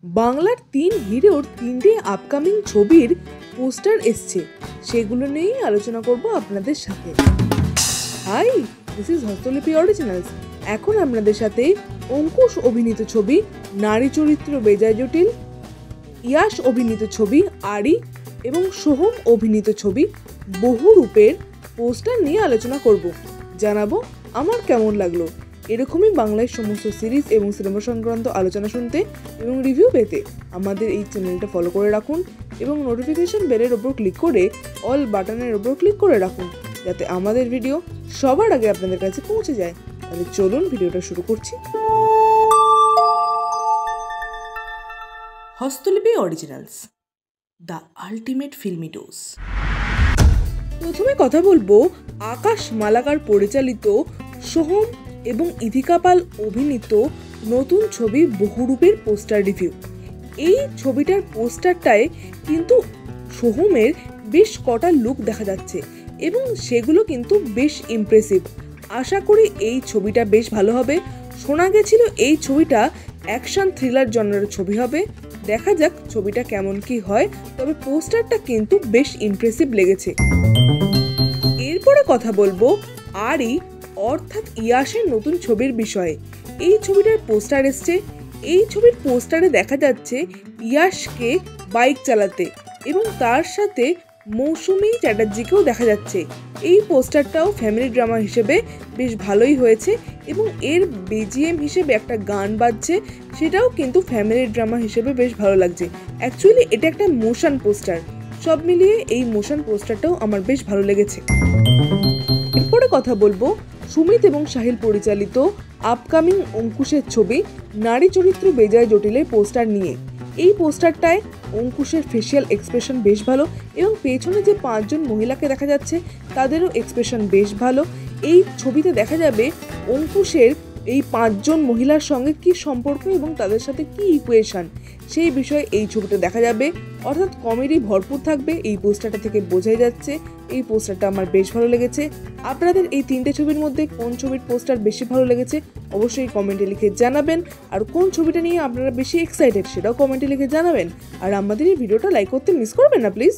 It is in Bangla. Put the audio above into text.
বাংলার 3 হিরোর 3টে আপকামিং ছবির পোস্টার এসছে, সেগুলো নিয়েই আলোচনা করব আপনাদের সাথে। Hi, this is Hastalipi originals. এখন আপনাদের সাথে অঙ্কুশ অভিনীত ছবি নারী চরিত্র বেজায় জটিল, ইয়াশ অভিনীত ছবি আরি এবং সোহম অভিনীত ছবি বহুরূপের পোস্টার নিয়ে আলোচনা করব। জানাবো আমার কেমন লাগলো। এরকমই বাংলায় সমস্ত সিরিজ এবং সিনেমা সংক্রান্ত আলোচনা শুনতে এবং রিভিউ পেতে আমাদের এই চ্যানেলটা ফলো করে রাখুন এবং নোটিফিকেশন বেলের ওপর ক্লিক করে অল বাটনের ওপর ক্লিক করে রাখুন, যাতে আমাদের ভিডিও সবার আগে আপনাদের কাছে পৌঁছে যায়। তাহলে চলুন ভিডিওটা শুরু করছি। Hastalipi originals, the ultimate filmi dose. প্রথমে কথা বলবো আকাশ মালাকার পরিচালিত সোহম এবং ইধিকা পাল অভিনীত নতুন ছবি বহুরূপের পোস্টার রিভিউ। এই ছবিটার পোস্টারটায় কিন্তু সোহমের বেশ কটা লুক দেখা যাচ্ছে এবং সেগুলো কিন্তু বেশ ইমপ্রেসিভ। আশা করি এই ছবিটা বেশ ভালো হবে। শোনা গেছিল এই ছবিটা অ্যাকশন থ্রিলার জনরার ছবি হবে। দেখা যাক ছবিটা কেমন কি হয়, তবে পোস্টারটা কিন্তু বেশ ইমপ্রেসিভ লেগেছে। এরপরে কথা বলবো আরি অর্থাৎ ইয়াশের নতুন ছবির বিষয়ে। এই ছবিটার পোস্টার এসছে। এই ছবির পোস্টারে দেখা যাচ্ছে ইয়াশকে বাইক চালাতে এবং তার সাথে মৌসুমী চ্যাটার্জিকেও দেখা যাচ্ছে। এই পোস্টারটাও ফ্যামিলি ড্রামা হিসেবে বেশ ভালোই হয়েছে এবং এর বিজিএম হিসেবে একটা গান বাজছে, সেটাও কিন্তু ফ্যামিলি ড্রামা হিসেবে বেশ ভালো লাগছে। অ্যাকচুয়ালি এটা একটা মোশন পোস্টার। সব মিলিয়ে এই মোশন পোস্টারটাও আমার বেশ ভালো লেগেছে। এরপরে কথা বলবো সুমিত এবং সাহিল পরিচালিত আপকামিং অঙ্কুশের ছবি নারী চরিত্র বেজায় জটিলের পোস্টার নিয়ে। এই পোস্টারটায় অঙ্কুশের ফেসিয়াল এক্সপ্রেশন বেশ ভালো এবং পেছনে যে 5 জন মহিলাকে দেখা যাচ্ছে তাদেরও এক্সপ্রেশন বেশ ভালো। এই ছবিতে দেখা যাবে অঙ্কুশের এই 5 জন মহিলার সঙ্গে কি সম্পর্ক এবং তাদের সাথে কি ইকুয়েশন, সেই বিষয়ে এই ছবিটা দেখা যাবে। অর্থাৎ কমেডি ভরপুর থাকবে, এই পোস্টারটা থেকে বোঝাই যাচ্ছে। এই পোস্টারটা আমার বেশ ভালো লেগেছে। আপনাদের এই 3টে ছবির মধ্যে কোন ছবির পোস্টার বেশি ভালো লেগেছে অবশ্যই কমেন্টে লিখে জানাবেন। আর কোন ছবিটা নিয়ে আপনারা বেশি এক্সাইটেড সেটাও কমেন্টে লিখে জানাবেন। আর আমাদের এই ভিডিওটা লাইক করতে মিস করবেন না প্লিজ।